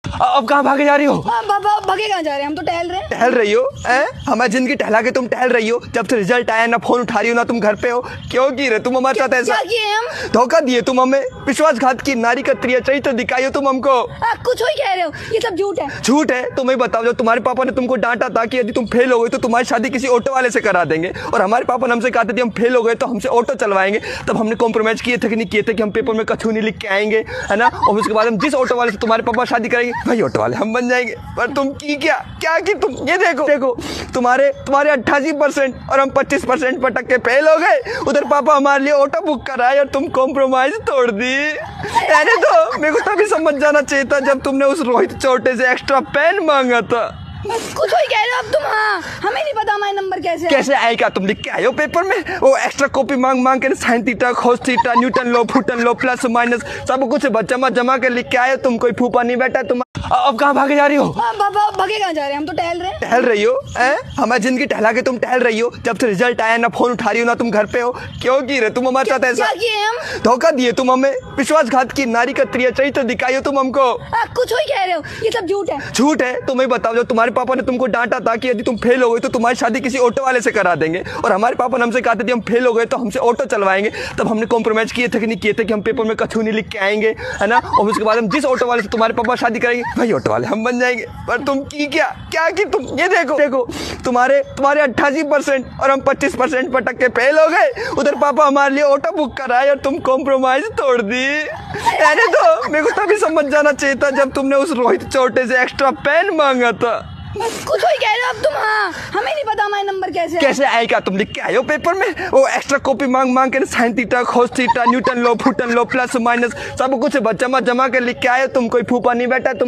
अब कहाँ भागे जा रही हो? बाबा भागे कहाँ जा रहे हैं? हम तो टहल रहे हैं। टहल रही हो? हमारी जिंदगी टहला के तुम टहल रही हो। जब से रिजल्ट आया ना फोन उठा रही हो ना तुम घर पे हो। क्यों की रहे तुम हमारे साथ ऐसा? क्या किए हम? धोखा दिए तुम हमें। विश्वासघात की नारी का चरित्र दिखाई हो तुम हमको। कुछ ही कह रहे हो, ये सब झूठ है। झूठ है? तुम्हें बताओ, जब तुम्हारे पापा ने तुमको डांटा था कि यदि तुम फेल हो गए तो तुम्हारी शादी किसी ऑटो वाले से करा देंगे, और हमारे पापा ने हमसे कहा था कि हम फेल हो गए तो हमसे ऑटो चलवाएंगे, तब हमने कॉम्प्रोमाइज किए थे कि नहीं किए थे कि हम पेपर में कछु नहीं लिख के आएंगे, है ना। और उसके बाद हम जिस ऑटो वाले से तुम्हारे पापा शादी करेंगे वही ऑटो वाले हम बन जाएंगे। पर तुम की क्या की तुम ये देखो तुम्हारे 88% और हम 25% पटक के फेल हो गए। उधर पापा हमारे लिए ऑटो बुक कराए और तुम कॉम्प्रोमाइज तोड़ दी। यानी तो मेरे को तभी समझ जाना चाहिए था जब तुमने उस रोहित चोटे से एक्स्ट्रा पेन मांगा था। कुछ ही कह रहे हो अब तुम। हाँ, हमें नहीं पता हमारे नंबर कैसे आएगा? तुम लिख के आए हो पेपर में वो एक्स्ट्रा कॉपी मांग के sine theta cos theta newton लो फूटन लो प्लस माइनस सब कुछ जमा के लिख के आए हो। तुम कोई फूफा नहीं बैठा तुम। अब कहाँ भागे जा रही हो? बाबा भागे कहाँ जा रहे हैं? हम तो टहल रहे हैं। टहल रही हो? हमारी जिंदगी टहला के तुम टहल रही हो। जब से रिजल्ट आया ना फोन उठा रही हो ना तुम घर पे हो। क्यों की रहे तुम हमारे साथ ऐसा? क्या किए हम? धोखा दिए तुम हमें। विश्वासघात की नारी का चरित्र दिखाई हो तुम हमको। कुछ ही कह रहे हो, ये सब झूठ है। झूठ है? तुम्हें बताओ, जब तुम्हारे पापा ने तुमको डांटा था कि यदि तुम फेल हो गए तो तुम्हारी शादी किसी ऑटो वाले से करा देंगे, और हमारे पापा ने हमसे कहा था कि हम फेल हो गए तो हमसे ऑटो चलवाएंगे, तब हमने कॉम्प्रोमाइज किए थे कि नहीं किए थे कि हम पेपर में कछु नहीं लिख के आएंगे, है ना। और उसके बाद हम जिस ऑटो वाले से तुम्हारे पापा शादी करेंगे वही ऑटो वाले हम बन जाएंगे। पर तुम की क्या की तुम ये देखो तुम्हारे 88% और हम 25% पटक के फेल हो गए। उधर पापा हमारे लिए ऑटो बुक कराए और तुम कॉम्प्रोमाइज तोड़ दी। यानी तो मेरे को तभी समझ जाना चाहिए था जब तुमने उस रोहित चोटे से एक्स्ट्रा पेन मांगा था। कुछ ही कह रहे हो अब तुम। हाँ, हमें नहीं पता हमारे नंबर कैसे आएगा? तुम लिख के आए हो पेपर में वो एक्स्ट्रा कॉपी मांग के sine theta cos theta newton लो फूटन लो प्लस माइनस सब कुछ जमा के लिख के आए हो। तुम कोई फूफा नहीं बैठा तुम।